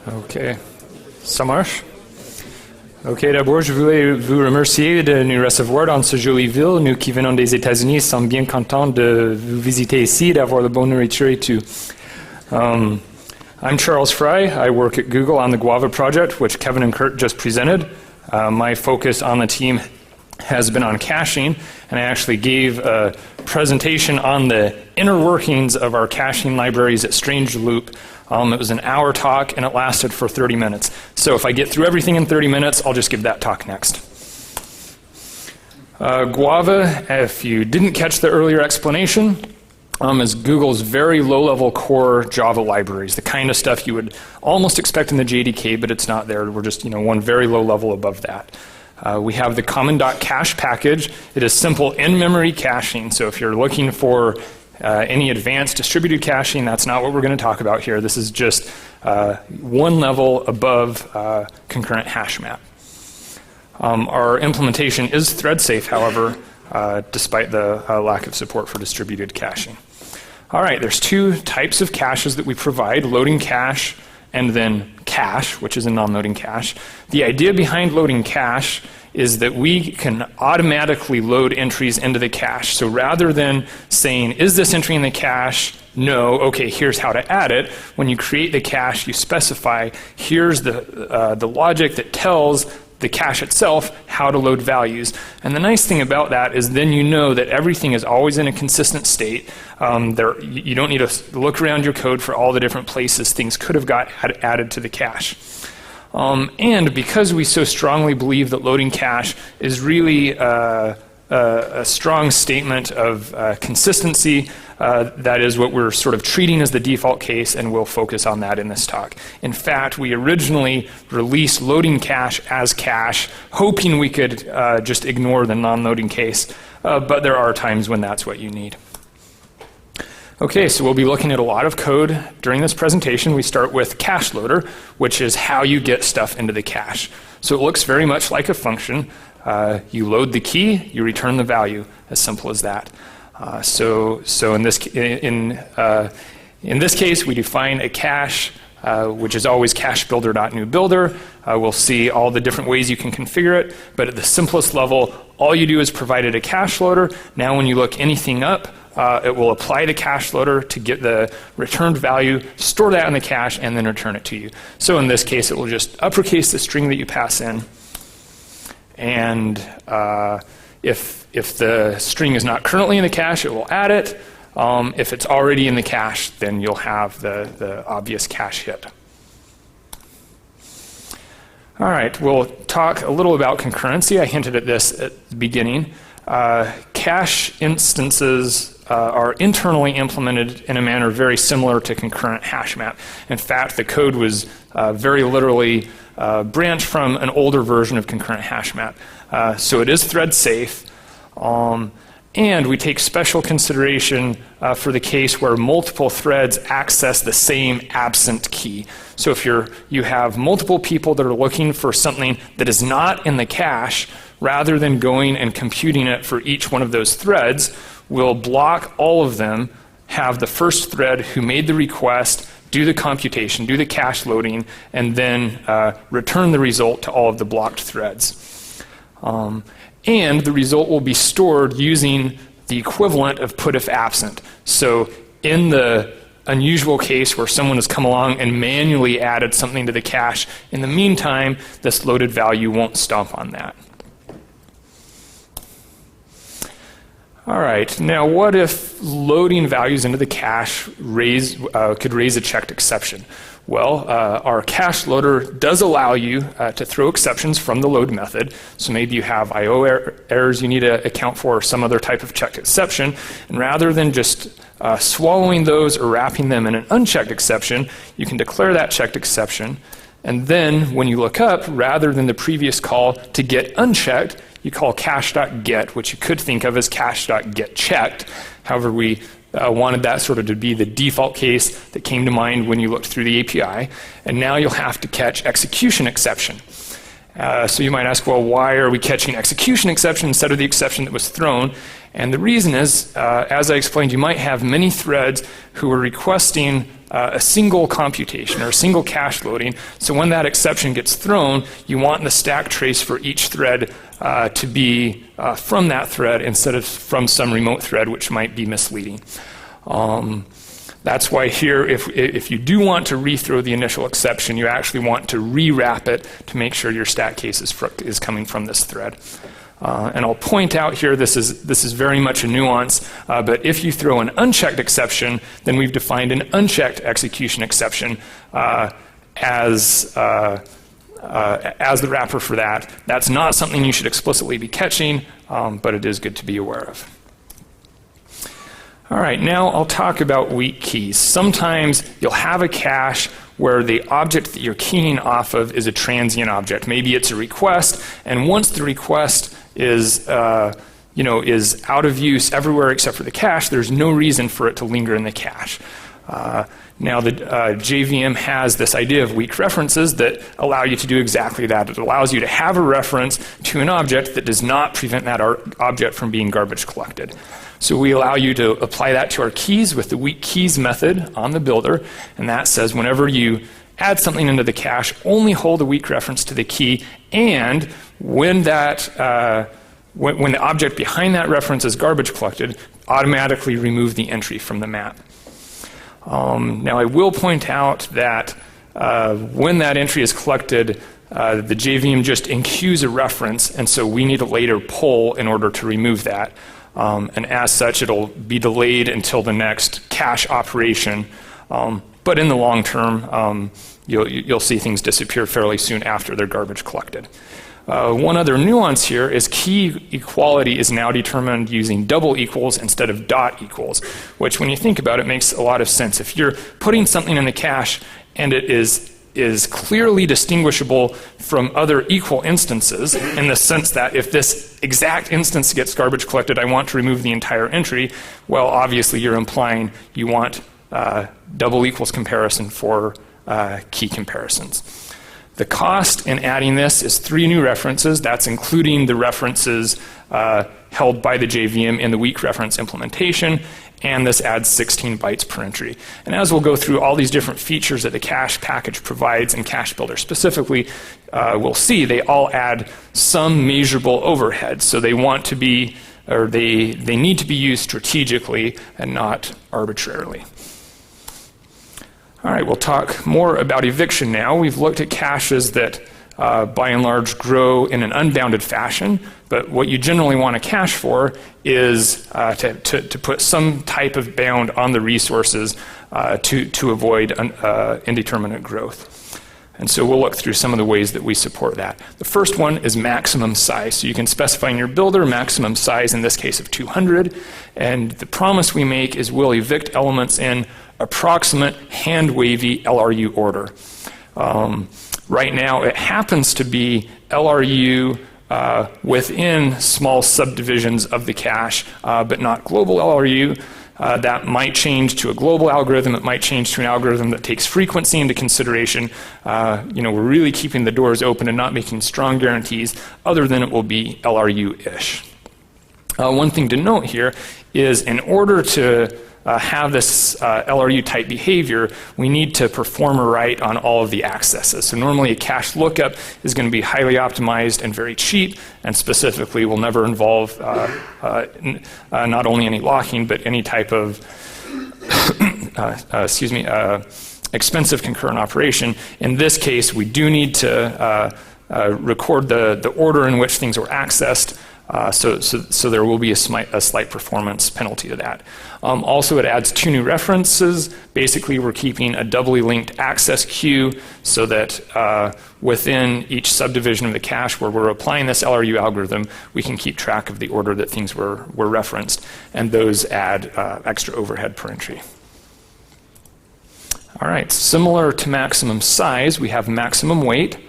Ok. Ça marche? Ok, d'abord, je voulais vous remercier de nous recevoir dans ce joli ville. Nous qui venons des États-Unis sommes bien contents de vous visiter ici, d'avoir la bonne nourriture et tout. I'm Charles Fry. I work at Google on the Guava project, which Kevin and Kurt just presented. My focus on the team has been on caching, and I actually gave a presentation on the inner workings of our caching libraries at Strange Loop. It was an hour talk, and it lasted for 30 minutes. So if I get through everything in 30 minutes, I'll just give that talk next. Guava, if you didn't catch the earlier explanation, is Google's very low-level core Java libraries, the kind of stuff you would almost expect in the JDK, but it's not there. We're just one very low level above that. We have the com.google.common.cache package. It is simple in-memory caching, so if you're looking for any advanced distributed caching, that's not what we're going to talk about here. This is just one level above concurrent hash map. Our implementation is thread safe, however, despite the lack of support for distributed caching. All right, there's two types of caches that we provide, loading cache and then cache, which is a non-loading cache. The idea behind loading cache is that we can automatically load entries into the cache. So rather than saying, is this entry in the cache? No, okay, here's how to add it. When you create the cache, you specify, here's the logic that tells the cache itself how to load values. And the nice thing about that is then you know that everything is always in a consistent state. You don't need to look around your code for all the different places things could have got added to the cache. And because we so strongly believe that loading cache is really a strong statement of consistency, that is what we're sort of treating as the default case, and we'll focus on that in this talk. In fact, we originally released loading cache as cache, hoping we could just ignore the non-loading case, but there are times when that's what you need. Okay, so we'll be looking at a lot of code during this presentation. We start with cache loader, which is how you get stuff into the cache. So it looks very much like a function. You load the key, you return the value, as simple as that. So in this case, we define a cache, which is always cache builder.new builder. We'll see all the different ways you can configure it, but at the simplest level, all you do is provide it a cache loader. Now when you look anything up, it will apply the cache loader to get the returned value, store that in the cache, and then return it to you. So in this case, it will just uppercase the string that you pass in. And if the string is not currently in the cache, it will add it. If it's already in the cache, then you'll have the obvious cache hit. All right, we'll talk a little about concurrency. I hinted at this at the beginning. Cache instances are internally implemented in a manner very similar to concurrent hash map. In fact, the code was very literally branched from an older version of concurrent hash map. So it is thread safe. And we take special consideration for the case where multiple threads access the same absent key. So if you have multiple people that are looking for something that is not in the cache, rather than going and computing it for each one of those threads, we'll block all of them, have the first thread who made the request do the computation, do the cache loading, and then return the result to all of the blocked threads. And the result will be stored using the equivalent of put if absent. So in the unusual case where someone has come along and manually added something to the cache, in the meantime, this loaded value won't stomp on that. All right, now what if loading values into the cache could raise a checked exception? Well, our cache loader does allow you to throw exceptions from the load method. So maybe you have I/O errors you need to account for, or some other type of checked exception. And rather than just swallowing those or wrapping them in an unchecked exception, you can declare that checked exception. And then when you look up, rather than the previous call to get unchecked, you call cache.get, which you could think of as cache.getChecked. However, we wanted that sort of to be the default case that came to mind when you looked through the API. And now you'll have to catch execution exception. So you might ask, well, why are we catching execution exception instead of the exception that was thrown? And the reason is, as I explained, you might have many threads who are requesting a single computation or a single cache loading. So when that exception gets thrown, you want the stack trace for each thread to be from that thread instead of from some remote thread, which might be misleading. That's why here, if you do want to rethrow the initial exception, you actually want to rewrap it to make sure your stack case is coming from this thread. And I'll point out here, this is very much a nuance, but if you throw an unchecked exception, then we've defined an unchecked execution exception as the wrapper for that. That's not something you should explicitly be catching, but it is good to be aware of. All right, now I'll talk about weak keys. Sometimes you'll have a cache where the object that you're keying off of is a transient object. Maybe it's a request, and once the request is out of use everywhere except for the cache, there's no reason for it to linger in the cache. Now the JVM has this idea of weak references that allow you to do exactly that. It allows you to have a reference to an object that does not prevent that object from being garbage collected. So we allow you to apply that to our keys with the weak keys method on the builder, and that says whenever you add something into the cache, only hold a weak reference to the key, and when that when the object behind that reference is garbage collected, automatically remove the entry from the map. Now I will point out that when that entry is collected, the JVM just enqueues a reference, and so we need to later pull in order to remove that. And as such, it'll be delayed until the next cache operation. But in the long term, you'll see things disappear fairly soon after they're garbage collected. One other nuance here is key equality is now determined using double equals instead of dot equals, which when you think about it makes a lot of sense. If you're putting something in the cache and it is clearly distinguishable from other equal instances in the sense that if this exact instance gets garbage collected, I want to remove the entire entry, well, obviously you're implying you want double equals comparison for key comparisons. The cost in adding this is 3 new references. That's including the references held by the JVM in the weak reference implementation, and this adds 16 bytes per entry. And as we'll go through all these different features that the cache package provides, and Cache Builder specifically, we'll see they all add some measurable overhead. So they want to be, or they need to be used strategically and not arbitrarily. All right, we'll talk more about eviction now. We've looked at caches that by and large grow in an unbounded fashion, but what you generally want to cache for is to put some type of bound on the resources to avoid indeterminate growth. And so we'll look through some of the ways that we support that. The first one is maximum size. So you can specify in your builder maximum size, in this case of 200, and the promise we make is we'll evict elements in approximate hand-wavy LRU order. Right now it happens to be LRU within small subdivisions of the cache, but not global LRU. That might change to a global algorithm. It might change to an algorithm that takes frequency into consideration. We're really keeping the doors open and not making strong guarantees other than it will be LRU-ish. One thing to note here is in order to have this LRU type behavior, we need to perform a write on all of the accesses. So normally a cache lookup is going to be highly optimized and very cheap, and specifically will never involve not only any locking, but any type of expensive concurrent operation. In this case, we do need to record the order in which things were accessed. So there will be a slight performance penalty to that. Also, it adds 2 new references. Basically, we're keeping a doubly linked access queue so that within each subdivision of the cache where we're applying this LRU algorithm, we can keep track of the order that things were referenced, and those add extra overhead per entry. All right, similar to maximum size, we have maximum weight.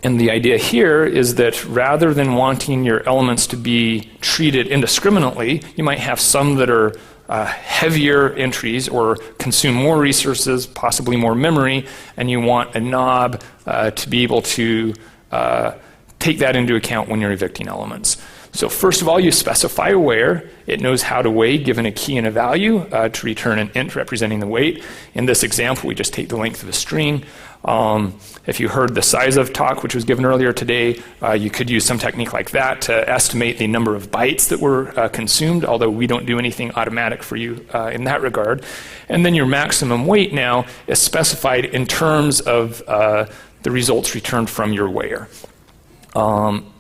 And the idea here is that rather than wanting your elements to be treated indiscriminately, you might have some that are heavier entries or consume more resources, possibly more memory, and you want a knob to be able to take that into account when you're evicting elements. So first of all, you specify a where. It knows how to weigh given a key and a value to return an int representing the weight. In this example, we just take the length of a string. If you heard the size of talk, which was given earlier today, you could use some technique like that to estimate the number of bytes that were consumed, although we don't do anything automatic for you in that regard. And then your maximum weight now is specified in terms of the results returned from your weigher.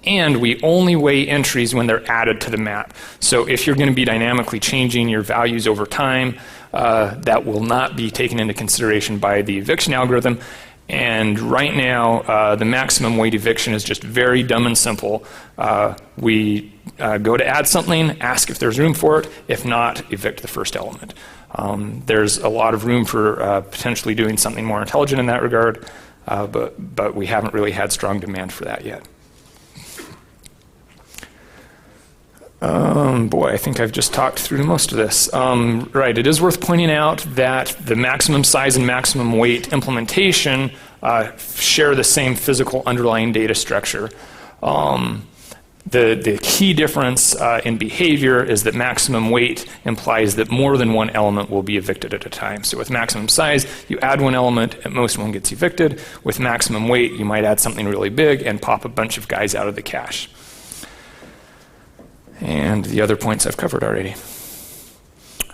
And we only weigh entries when they're added to the map. So if you're going to be dynamically changing your values over time, that will not be taken into consideration by the eviction algorithm. And right now, the maximum weight eviction is just very dumb and simple. We go to add something, ask if there's room for it. If not, evict the first element. There's a lot of room for potentially doing something more intelligent in that regard, but we haven't really had strong demand for that yet. Boy, I think I've just talked through most of this. Right, it is worth pointing out that the maximum size and maximum weight implementation share the same physical underlying data structure. The key difference in behavior is that maximum weight implies that more than one element will be evicted at a time. So with maximum size, you add one element, at most one gets evicted. With maximum weight, you might add something really big and pop a bunch of guys out of the cache. And the other points I've covered already.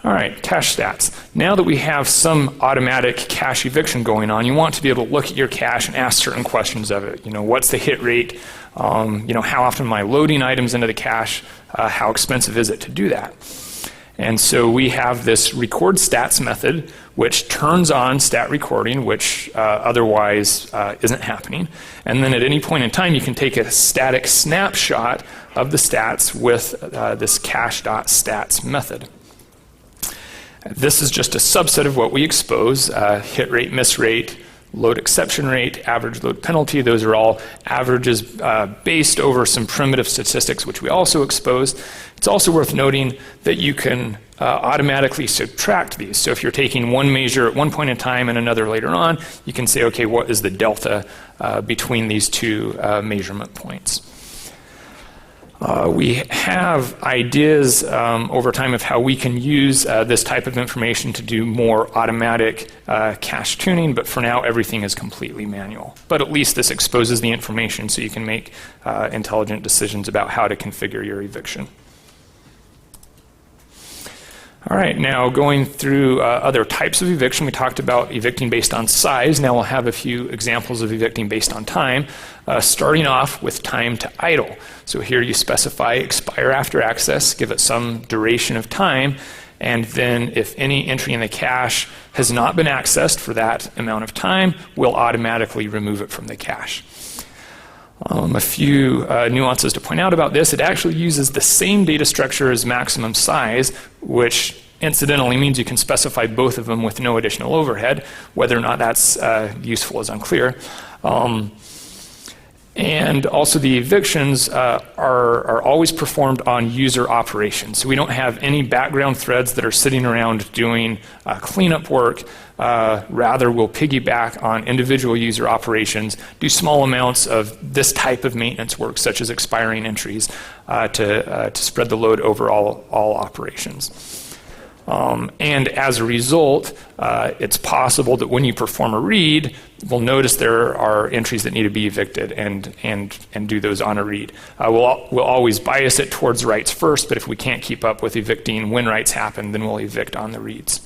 All right, cache stats. Now that we have some automatic cache eviction going on, you want to be able to look at your cache and ask certain questions of it. You know, what's the hit rate? How often am I loading items into the cache? How expensive is it to do that? And so we have this record stats method, which turns on stat recording, which otherwise isn't happening. And then at any point in time, you can take a static snapshot of the stats with this cache.stats method. This is just a subset of what we expose: hit rate, miss rate, load exception rate, average load penalty. Those are all averages based over some primitive statistics, which we also expose. It's also worth noting that you can automatically subtract these. So if you're taking one measure at one point in time and another later on, you can say, okay, what is the delta between these two measurement points? We have ideas over time of how we can use this type of information to do more automatic cache tuning, but for now everything is completely manual. But at least this exposes the information so you can make intelligent decisions about how to configure your eviction. All right, now going through other types of eviction. We talked about evicting based on size. Now we'll have a few examples of evicting based on time, starting off with time to idle. So here you specify expire after access, give it some duration of time, and then if any entry in the cache has not been accessed for that amount of time, we'll automatically remove it from the cache. A few nuances to point out about this. It actually uses the same data structure as maximum size, which incidentally means you can specify both of them with no additional overhead. Whether or not that's useful is unclear. And also the evictions are always performed on user operations. So we don't have any background threads that are sitting around doing cleanup work. Rather, we'll piggyback on individual user operations, do small amounts of this type of maintenance work, such as expiring entries, to spread the load over all operations. And as a result, it's possible that when you perform a read, we'll notice there are entries that need to be evicted and do those on a read. We'll always bias it towards writes first, but if we can't keep up with evicting when writes happen, then we'll evict on the reads.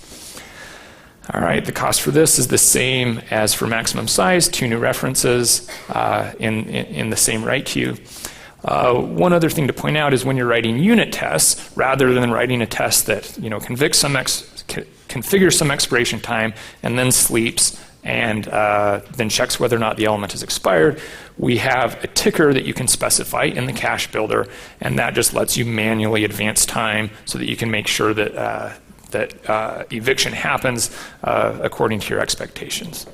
All right, the cost for this is the same as for maximum size, 2 new references in the same write queue. One other thing to point out is when you're writing unit tests, rather than writing a test that configures some expiration time and then sleeps and then checks whether or not the element has expired, we have a ticker that you can specify in the cache builder, and that just lets you manually advance time so that you can make sure that eviction happens according to your expectations.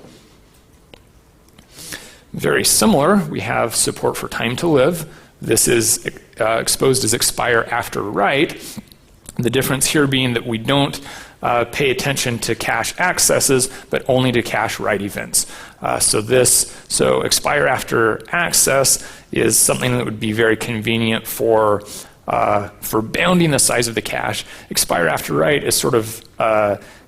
Very similar, we have support for time to live. This is exposed as expire after write. The difference here being that we don't pay attention to cache accesses, but only to cache write events. So expire after access is something that would be very convenient for bounding the size of the cache. Expire after write is sort of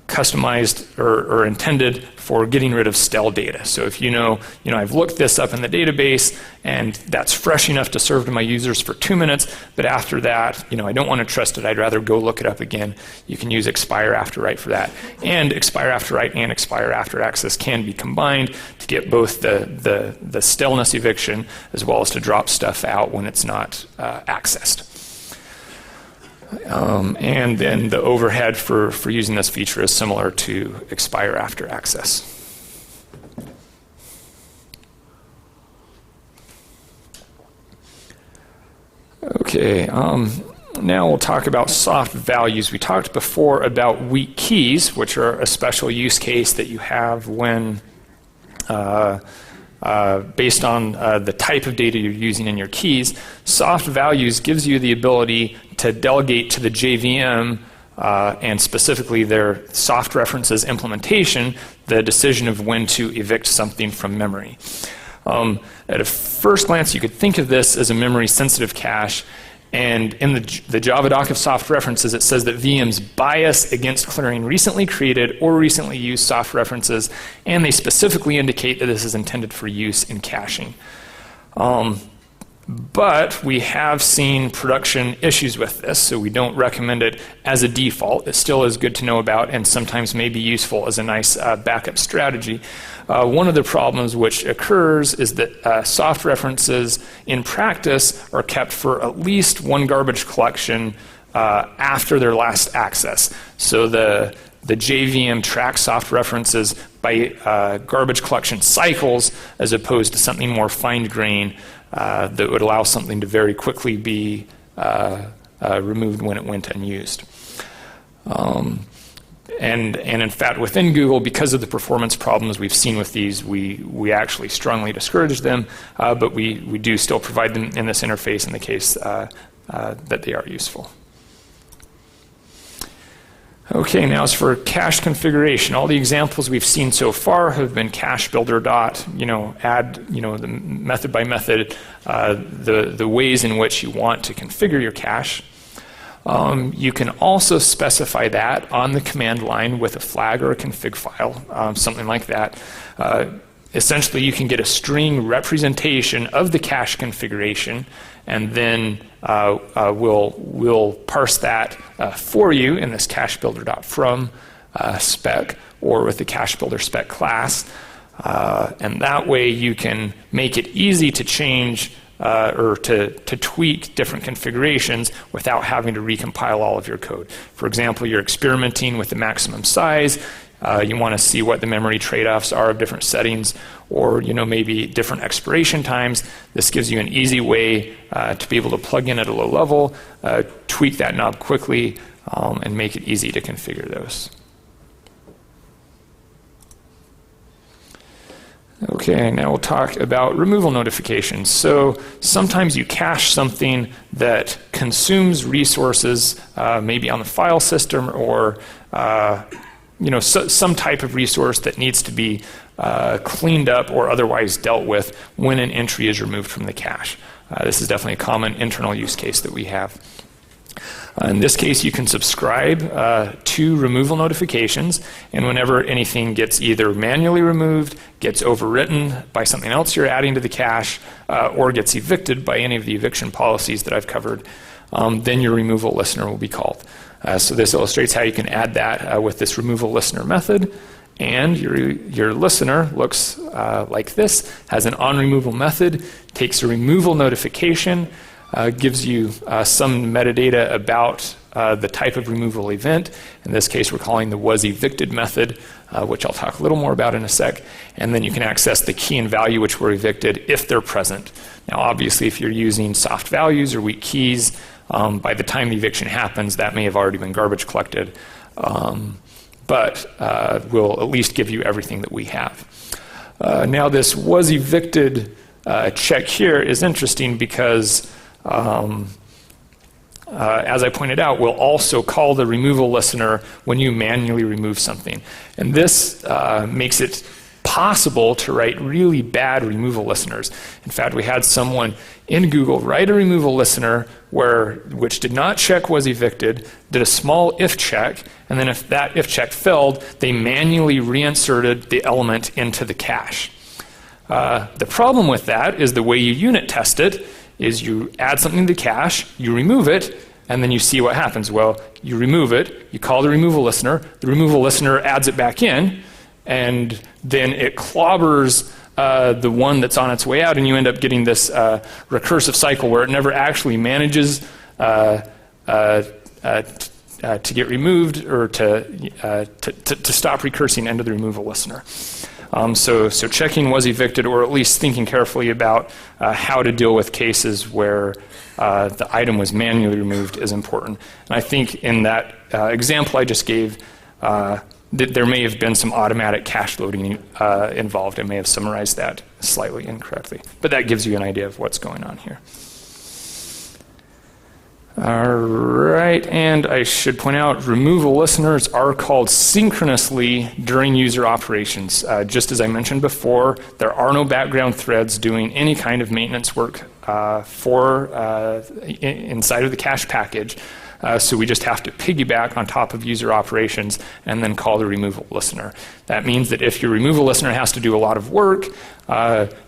customized or intended for getting rid of stale data. So if you know, I've looked this up in the database and that's fresh enough to serve to my users for 2 minutes, but after that, I don't want to trust it. I'd rather go look it up again. You can use expire after write for that. And expire after write and expire after access can be combined to get both the staleness eviction as well as to drop stuff out when it's not accessed. And then the overhead for using this feature is similar to expire after access. Okay, now we'll talk about soft values. We talked before about weak keys, which are a special use case that you have when based on the type of data you're using in your keys. Soft values gives you the ability to delegate to the JVM and specifically their soft references implementation the decision of when to evict something from memory. At a first glance, you could think of this as a memory-sensitive cache, and in the Java doc of soft references, it says that VMs bias against clearing recently created or recently used soft references, and they specifically indicate that this is intended for use in caching. But we have seen production issues with this, so we don't recommend it as a default. It still is good to know about and sometimes may be useful as a nice backup strategy. One of the problems which occurs is that soft references in practice are kept for at least one garbage collection after their last access. So the JVM tracks soft references by garbage collection cycles as opposed to something more fine-grained that would allow something to very quickly be removed when it went unused. And in fact, within Google, because of the performance problems we've seen with these, we actually strongly discourage them, but we do still provide them in this interface in the case that they are useful. Okay, now as for cache configuration, all the examples we've seen so far have been cache builder dot, add, the method by method, the ways in which you want to configure your cache. You can also specify that on the command line with a flag or a config file, something like that. Essentially, you can get a string representation of the cache configuration, and then we'll parse that for you in this cache builder.from spec or with the cache builder spec class. And that way you can make it easy to change or to tweak different configurations without having to recompile all of your code. For example, you're experimenting with the maximum size. You want to see what the memory trade-offs are of different settings, or maybe different expiration times. This gives you an easy way to be able to plug in at a low level, tweak that knob quickly, and make it easy to configure those. Okay, now we'll talk about removal notifications. So sometimes you cache something that consumes resources, maybe on the file system, or some type of resource that needs to be cleaned up or otherwise dealt with when an entry is removed from the cache. This is definitely a common internal use case that we have. In this case, you can subscribe to removal notifications, and whenever anything gets either manually removed, gets overwritten by something else you're adding to the cache, or gets evicted by any of the eviction policies that I've covered, then your removal listener will be called. So this illustrates how you can add that with this removal listener method. And your listener looks like this, has an onRemoval method, takes a removal notification, gives you some metadata about the type of removal event. In this case, we're calling the wasEvicted method, which I'll talk a little more about in a sec. And then you can access the key and value which were evicted if they're present. Now, obviously, if you're using soft values or weak keys, by the time the eviction happens, that may have already been garbage collected. But we'll at least give you everything that we have. Now, this wasEvicted check here is interesting because as I pointed out, will also call the removal listener when you manually remove something. And this makes it possible to write really bad removal listeners. In fact, we had someone in Google write a removal listener which did not check was evicted, did a small if check, and then if that if check failed, they manually reinserted the element into the cache. The problem with that is the way you unit test it is you add something to the cache, you remove it, and then you see what happens. Well, you remove it, you call the removal listener adds it back in, and then it clobbers the one that's on its way out, and you end up getting this recursive cycle where it never actually manages to get removed or to stop recursing into the removal listener. So checking was evicted, or at least thinking carefully about how to deal with cases where the item was manually removed is important. And I think in that example I just gave, there may have been some automatic cache loading involved. I may have summarized that slightly incorrectly, but that gives you an idea of what's going on here. All right, and I should point out, removal listeners are called synchronously during user operations. Just as I mentioned before, there are no background threads doing any kind of maintenance work inside of the cache package. So we just have to piggyback on top of user operations and then call the removal listener. That means that if your removal listener has to do a lot of work,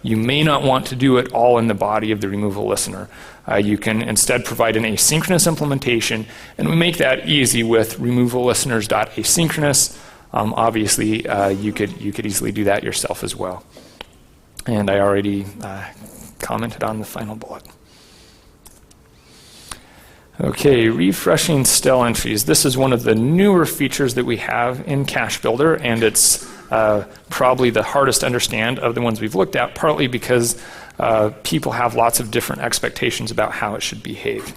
you may not want to do it all in the body of the removal listener. You can instead provide an asynchronous implementation, and we make that easy with removal listeners.asynchronous. Obviously, you could easily do that yourself as well. And I already commented on the final bullet. Okay, refreshing stale entries. This is one of the newer features that we have in Cache Builder, and it's probably the hardest to understand of the ones we've looked at, partly because people have lots of different expectations about how it should behave.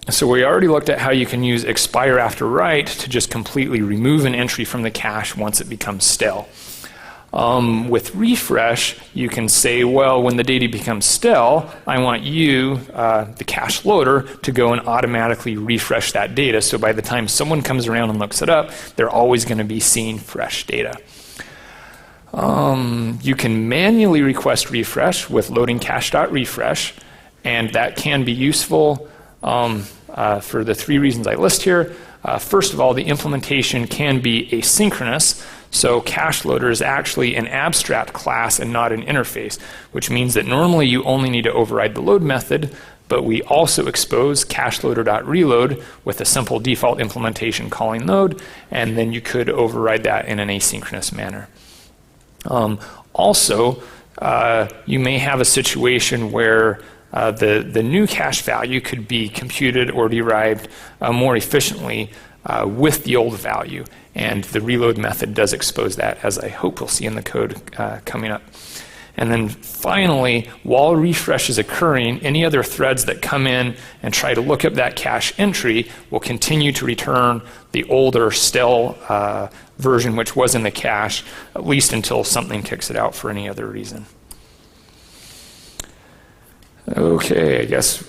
So we already looked at how you can use expire after write to just completely remove an entry from the cache once it becomes stale. With refresh, you can say, well, when the data becomes stale, I want you, the cache loader, to go and automatically refresh that data. So by the time someone comes around and looks it up, they're always going to be seeing fresh data. You can manually request refresh with loading cache.refresh, and that can be useful for the three reasons I list here. First of all, the implementation can be asynchronous. So cache loader is actually an abstract class and not an interface, which means that normally you only need to override the load method, but we also expose cache loader.reload with a simple default implementation calling load, and then you could override that in an asynchronous manner. Also, you may have a situation where the new cache value could be computed or derived more efficiently with the old value, and the reload method does expose that, as I hope we'll see in the code coming up. And then finally, while refresh is occurring, any other threads that come in and try to look up that cache entry will continue to return the older stale version which was in the cache, at least until something kicks it out for any other reason. Okay, I guess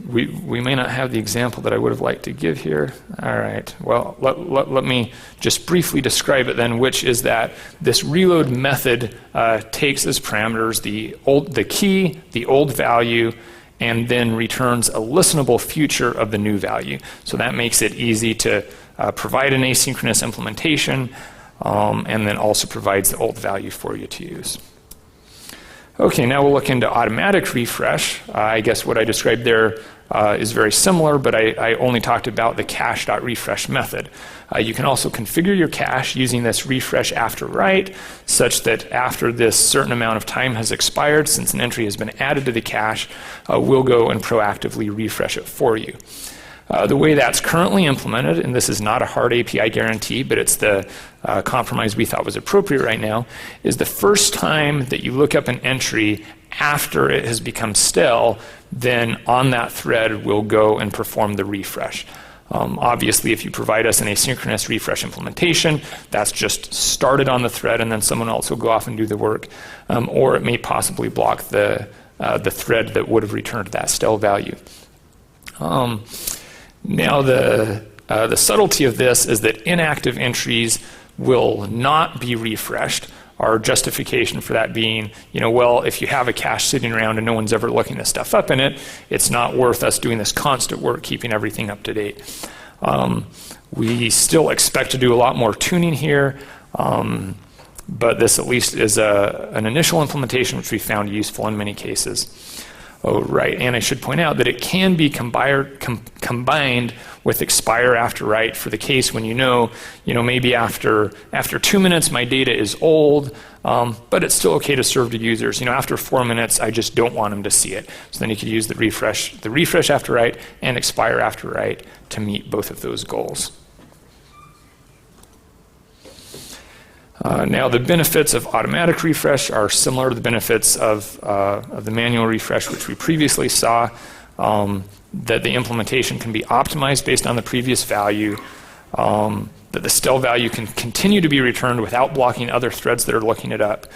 we may not have the example that I would have liked to give here. All right, well, let me just briefly describe it then, which is that this reload method takes as parameters the key, the old value, and then returns a listenable future of the new value. So that makes it easy to provide an asynchronous implementation, and then also provides the old value for you to use. Okay, now we'll look into automatic refresh. I guess what I described there is very similar, but I only talked about the cache.refresh method. You can also configure your cache using this refresh after write, such that after this certain amount of time has expired, since an entry has been added to the cache, we'll go and proactively refresh it for you. The way that's currently implemented, and this is not a hard API guarantee, but it's the compromise we thought was appropriate right now, is the first time that you look up an entry after it has become stale, then on that thread we'll go and perform the refresh. Obviously, if you provide us an asynchronous refresh implementation, that's just started on the thread and then someone else will go off and do the work, or it may possibly block the the thread that would have returned that stale value. Now the subtlety of this is that inactive entries will not be refreshed. Our justification for that being, well, if you have a cache sitting around and no one's ever looking this stuff up in it, it's not worth us doing this constant work keeping everything up to date. We still expect to do a lot more tuning here, but this at least is an initial implementation which we found useful in many cases. Oh, right, and I should point out that it can be combined with expire after write for the case when maybe after 2 minutes my data is old, but it's still okay to serve to users. After 4 minutes, I just don't want them to see it. So then you could use the refresh after write and expire after write to meet both of those goals. Now the benefits of automatic refresh are similar to the benefits of the manual refresh which we previously saw, that the implementation can be optimized based on the previous value, that the stale value can continue to be returned without blocking other threads that are looking it up,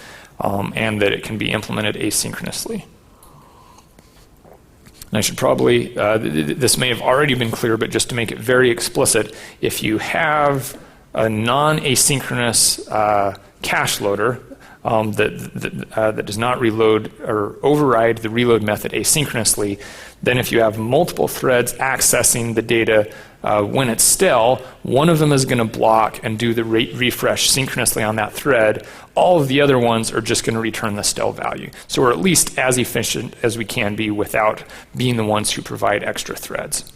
and that it can be implemented asynchronously. And I should probably, this may have already been clear, but just to make it very explicit, if you have a non-asynchronous cache loader that does not reload or override the reload method asynchronously, then if you have multiple threads accessing the data when it's stale, one of them is going to block and do the refresh synchronously on that thread. All of the other ones are just going to return the stale value. So we're at least as efficient as we can be without being the ones who provide extra threads.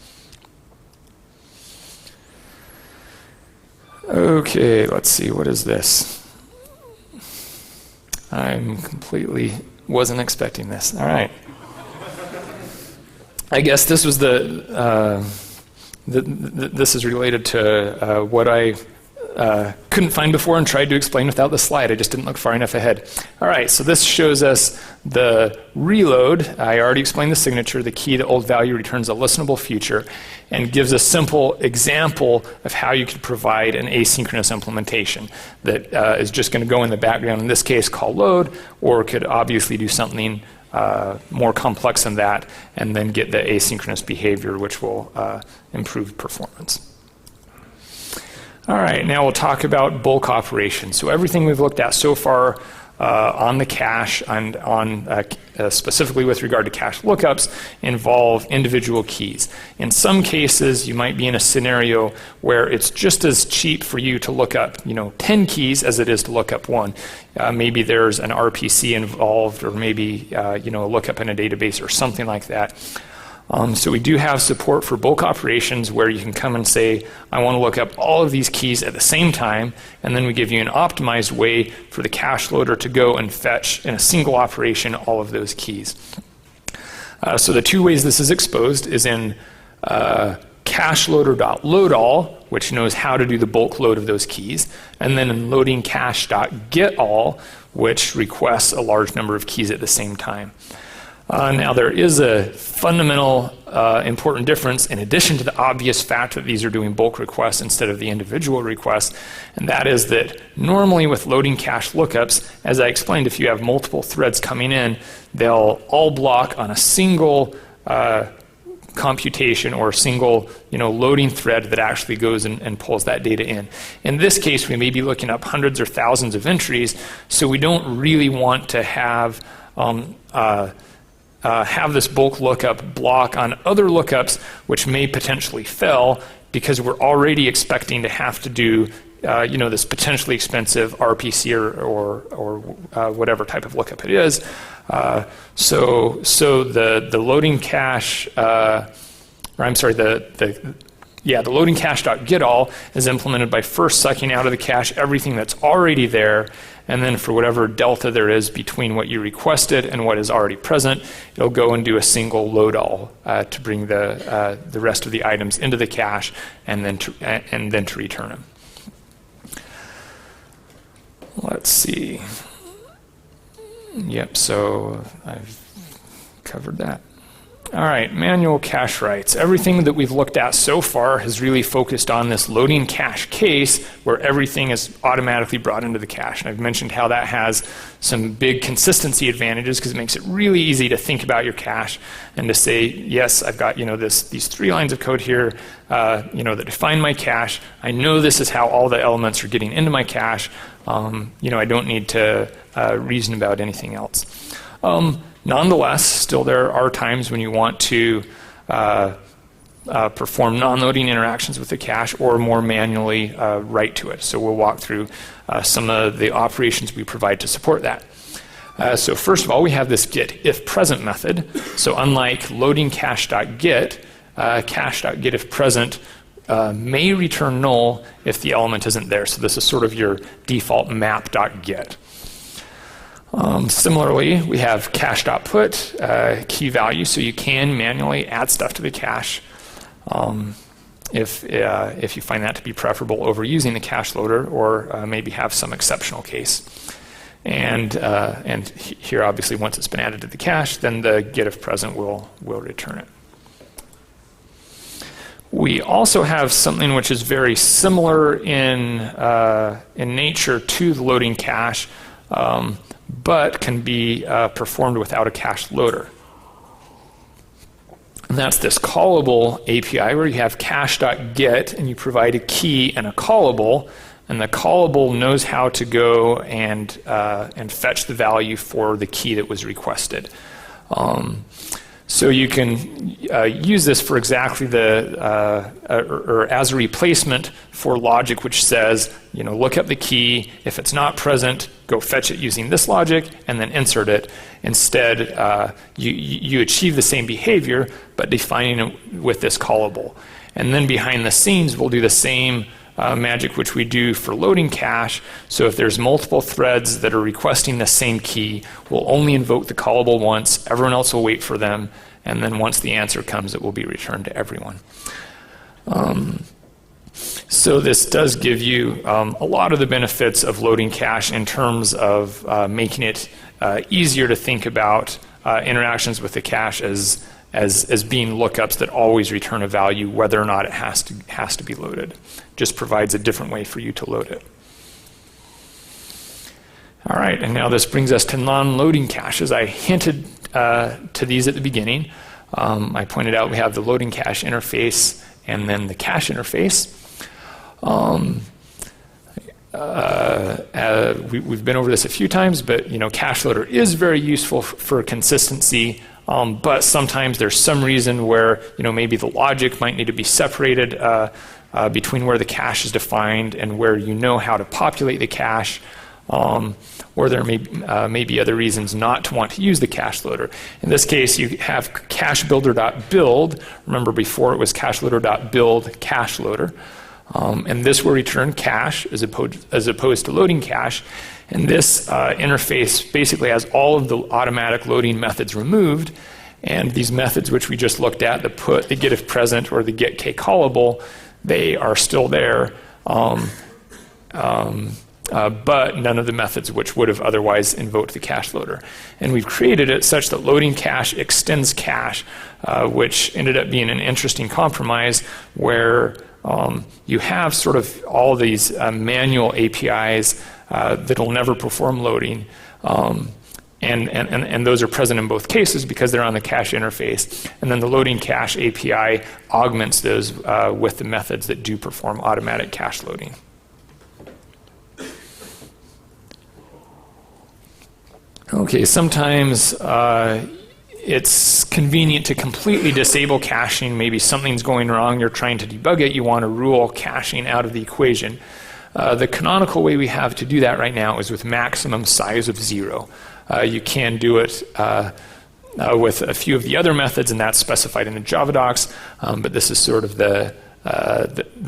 Okay, let's see, what is this? I'm completely wasn't expecting this. All right. I guess this was this is related to what I couldn't find before and tried to explain without the slide. I just didn't look far enough ahead. All right, so this shows us the reload. I already explained the signature. The key to old value returns a listenable future and gives a simple example of how you could provide an asynchronous implementation that is just going to go in the background, in this case call load, or could obviously do something more complex than that and then get the asynchronous behavior which will improve performance. All right, now we'll talk about bulk operations. So everything we've looked at so far on the cache and on specifically with regard to cache lookups involve individual keys. In some cases, you might be in a scenario where it's just as cheap for you to look up 10 keys as it is to look up one. Maybe there's an RPC involved, or maybe a lookup in a database or something like that. So we do have support for bulk operations where you can come and say, I want to look up all of these keys at the same time, and then we give you an optimized way for the cache loader to go and fetch in a single operation all of those keys. So the two ways this is exposed is in cache loader.loadAll, which knows how to do the bulk load of those keys, and then in loading cache.getAll, which requests a large number of keys at the same time. Now there is a fundamental important difference in addition to the obvious fact that these are doing bulk requests instead of the individual requests, and that is that normally with loading cache lookups, as I explained, if you have multiple threads coming in, they'll all block on a single computation or a single loading thread that actually goes and pulls that data in. In this case, we may be looking up hundreds or thousands of entries, so we don't really want to have this bulk lookup block on other lookups which may potentially fail because we're already expecting to have to do this potentially expensive RPC or whatever type of lookup it is. So the loading cache, the loading cache.getAll is implemented by first sucking out of the cache everything that's already there, and then for whatever delta there is between what you requested and what is already present, it'll go and do a single load all to bring the rest of the items into the cache and then to return them. Let's see. Yep, so I've covered that. All right, manual cache writes. Everything that we've looked at so far has really focused on this loading cache case where everything is automatically brought into the cache. And I've mentioned how that has some big consistency advantages because it makes it really easy to think about your cache and to say, yes, I've got these 3 lines of code here that define my cache. I know this is how all the elements are getting into my cache. I don't need to reason about anything else. Nonetheless, still there are times when you want to perform non-loading interactions with the cache or more manually write to it. So we'll walk through some of the operations we provide to support that. So first of all, we have this get if present method. So unlike loading cache.get, cache.get if present may return null if the element isn't there. So this is sort of your default map.get. Similarly, we have cache.put key value, so you can manually add stuff to the cache if you find that to be preferable over using the cache loader, or maybe have some exceptional case. And here, obviously, once it's been added to the cache, then the get if present will return it. We also have something which is very similar in nature to the loading cache, but can be performed without a cache loader. And that's this callable API where you have cache.get and you provide a key and a callable, and the callable knows how to go and fetch the value for the key that was requested. So you can use this for exactly or as a replacement for logic which says, look up the key. If it's not present, go fetch it using this logic and then insert it. Instead, you achieve the same behavior, but defining it with this callable. And then behind the scenes, we'll do the same magic which we do for loading cache. So if there's multiple threads that are requesting the same key, we'll only invoke the callable once, everyone else will wait for them, and then once the answer comes, it will be returned to everyone. So this does give you a lot of the benefits of loading cache in terms of making it easier to think about interactions with the cache as being lookups that always return a value whether or not it has to be loaded. Just provides a different way for you to load it. All right, and now this brings us to non-loading caches. I hinted to these at the beginning. I pointed out we have the loading cache interface and then the cache interface. We've been over this a few times, but cache loader is very useful for consistency. But sometimes there's some reason where maybe the logic might need to be separated between where the cache is defined and where how to populate the cache, or there may be other reasons not to want to use the cache loader. In this case, you have cachebuilder.build. Remember before it was cacheloader.build cache loader. And this will return cache as opposed to loading cache. And this interface basically has all of the automatic loading methods removed. And these methods which we just looked at, the put, the get if present, or the get k callable, they are still there. But none of the methods which would have otherwise invoked the cache loader. And we've created it such that loading cache extends cache, which ended up being an interesting compromise where you have sort of all these manual APIs that will never perform loading. And those are present in both cases because they're on the cache interface. And then the loading cache API augments those with the methods that do perform automatic cache loading. Okay, sometimes it's convenient to completely disable caching. Maybe something's going wrong, you're trying to debug it, you want to rule caching out of the equation. The canonical way we have to do that right now is with maximum size of 0. You can do it with a few of the other methods, and that's specified in the Java docs, but this is sort of the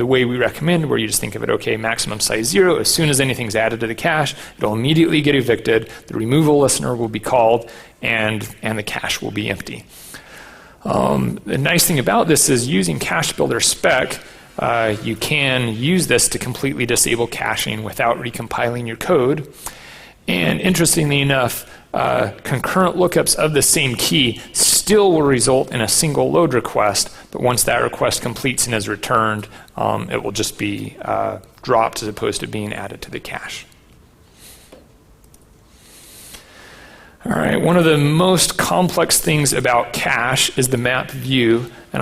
way we recommend, where you just think of it, okay, maximum size 0, as soon as anything's added to the cache, it'll immediately get evicted, the removal listener will be called, and the cache will be empty. The nice thing about this is using Cache Builder spec, you can use this to completely disable caching without recompiling your code. And interestingly enough, concurrent lookups of the same key still will result in a single load request, but once that request completes and is returned, it will just be dropped as opposed to being added to the cache. All right, one of the most complex things about cache is the map view, and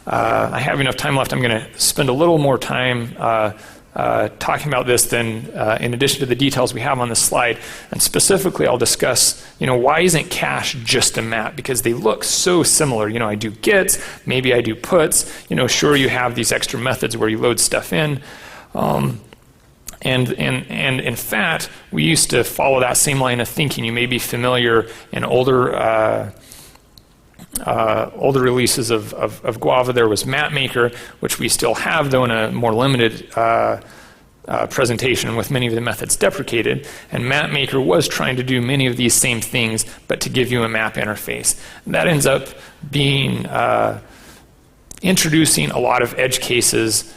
I have enough time left. I'm going to spend a little more time talking about this than in addition to the details we have on this slide. And specifically, I'll discuss, why isn't cache just a map? Because they look so similar. I do gets, maybe I do puts. Sure, you have these extra methods where you load stuff in. And in fact, we used to follow that same line of thinking. You may be familiar in older releases of Guava. There was MapMaker, which we still have, though in a more limited presentation with many of the methods deprecated. And MapMaker was trying to do many of these same things, but to give you a map interface. And that ends up being introducing a lot of edge cases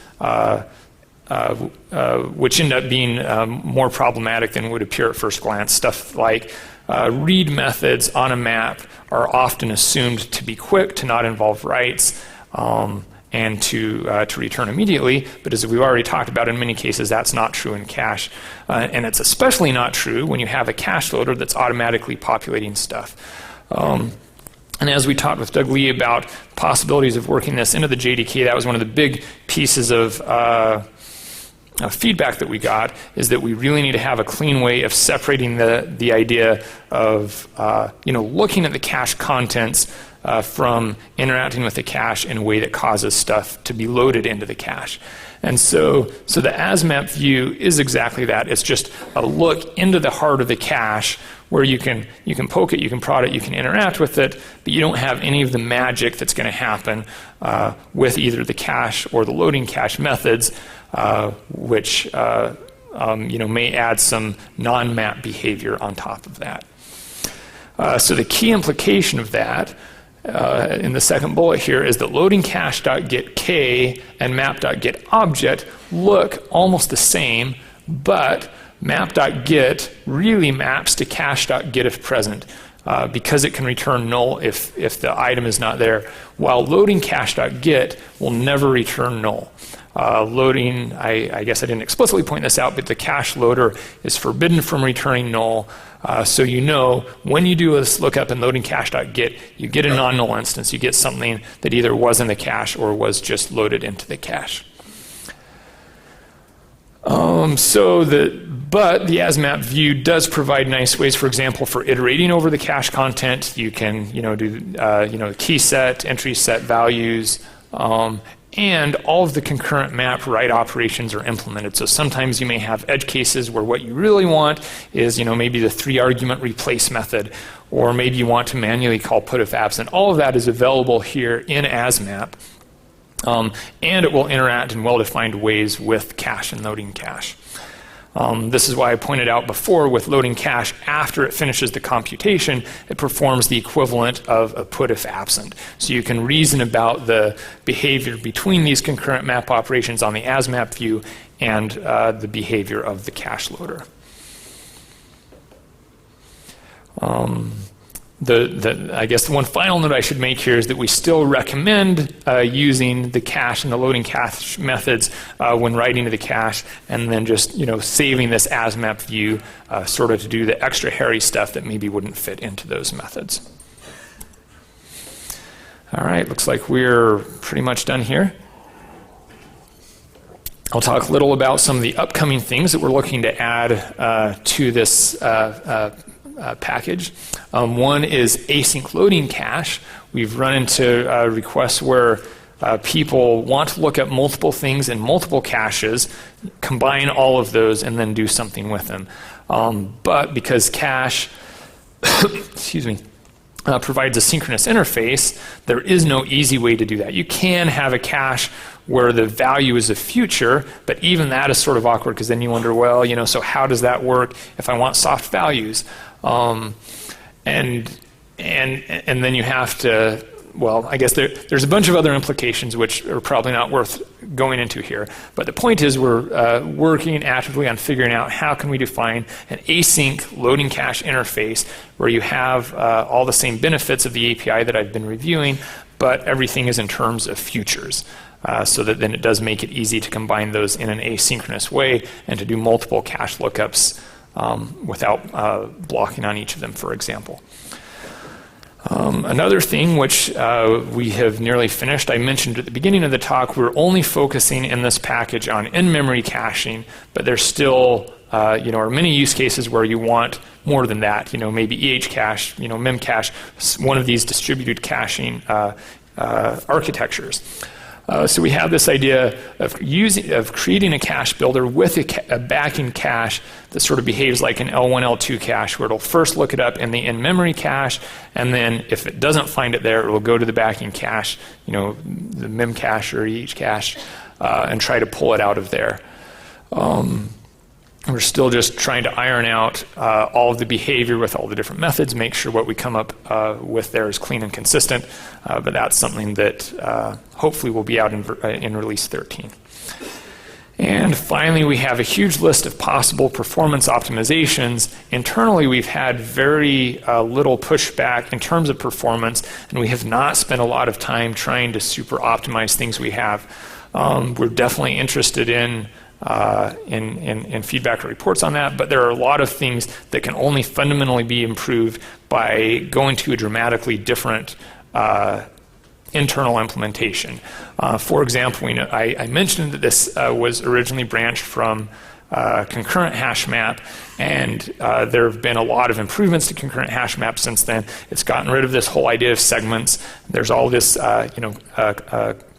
which end up being more problematic than would appear at first glance. Stuff like read methods on a map are often assumed to be quick, to not involve writes, and to return immediately. But as we've already talked about, in many cases, that's not true in cache. And it's especially not true when you have a cache loader that's automatically populating stuff. And as we talked with Doug Lee about possibilities of working this into the JDK, that was one of the big pieces of feedback that we got, is that we really need to have a clean way of separating the idea of looking at the cache contents from interacting with the cache in a way that causes stuff to be loaded into the cache. And so the AsMap view is exactly that. It's just a look into the heart of the cache where you can poke it, you can prod it, you can interact with it, but you don't have any of the magic that's going to happen with either the cache or the loading cache methods, which may add some non-map behavior on top of that. So the key implication of that in the second bullet here is that loading cache.getK and map.getObject look almost the same, but map.get really maps to cache.get if present, because it can return null if the item is not there, while loading cache.get will never return null. Loading, I guess I didn't explicitly point this out, but the cache loader is forbidden from returning null. So when you do this lookup in loading cache.get, you get a non-null instance. You get something that either was in the cache or was just loaded into the cache. But the AsMap view does provide nice ways, for example, for iterating over the cache content. You can, do, key set, entry set values, and all of the concurrent map write operations are implemented. So sometimes you may have edge cases where what you really want is, maybe the 3-argument replace method, or maybe you want to manually call put if absent. All of that is available here in AsMap. And it will interact in well-defined ways with cache and loading cache. This is why I pointed out before with loading cache, after it finishes the computation, it performs the equivalent of a put if absent. So you can reason about the behavior between these concurrent map operations on the AsMap view and the behavior of the cache loader. I guess the one final note I should make here is that we still recommend using the cache and the loading cache methods when writing to the cache, and then just saving this AsMap view sort of to do the extra hairy stuff that maybe wouldn't fit into those methods. All right, looks like we're pretty much done here. I'll talk a little about some of the upcoming things that we're looking to add to this package. One is async loading cache. We've run into requests where people want to look at multiple things in multiple caches, combine all of those, and then do something with them. But because cache excuse me, provides a synchronous interface, there is no easy way to do that. You can have a cache where the value is a future, but even that is sort of awkward, because then you wonder, well, so how does that work if I want soft values? And then you have to well, I guess there's a bunch of other implications which are probably not worth going into here. But the point is we're working actively on figuring out how can we define an async loading cache interface where you have all the same benefits of the API that I've been reviewing, but everything is in terms of futures. So that then it does make it easy to combine those in an asynchronous way and to do multiple cache lookups without blocking on each of them, for example. Another thing which we have nearly finished, I mentioned at the beginning of the talk, we're only focusing in this package on in-memory caching, but there's still are many use cases where you want more than that. Maybe EH-cache, Memcache, one of these distributed caching architectures. So we have this idea of creating a cache builder with a backing cache that sort of behaves like an L1, L2 cache, where it'll first look it up in the in-memory cache, and then if it doesn't find it there, it will go to the backing cache, the Memcache or EH-cache, and try to pull it out of there. We're still just trying to iron out all of the behavior with all the different methods, make sure what we come up with there is clean and consistent, but that's something that hopefully will be out in release 13. And finally, we have a huge list of possible performance optimizations. Internally, we've had very little pushback in terms of performance, and we have not spent a lot of time trying to super optimize things we have. We're definitely interested in feedback or reports on that, but there are a lot of things that can only fundamentally be improved by going to a dramatically different internal implementation. For example, I mentioned that this was originally branched from concurrent hash map, and there have been a lot of improvements to concurrent hash map since then. It's gotten rid of this whole idea of segments. There's all this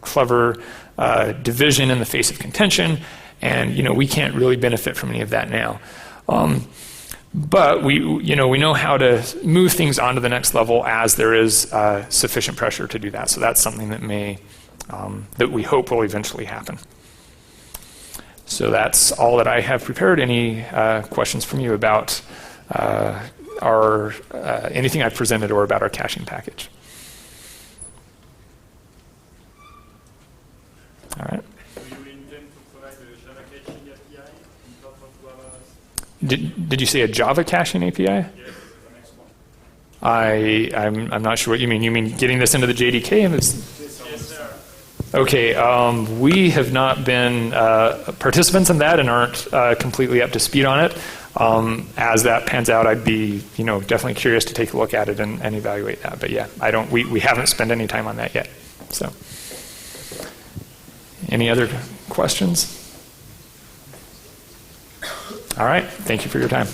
clever division in the face of contention. And we can't really benefit from any of that now, but we know how to move things on to the next level as there is sufficient pressure to do that. So that's something that that we hope will eventually happen. So that's all that I have prepared. Any questions from you about anything I've presented or about our caching package? All right. Did you say a Java caching API? Yes, the next one. I'm not sure what you mean. You mean getting this into the JDK? And Yes, sir. Okay, we have not been participants in that and aren't completely up to speed on it. As that pans out, I'd be definitely curious to take a look at it and evaluate that. But yeah, we haven't spent any time on that yet. So, any other questions? All right, thank you for your time.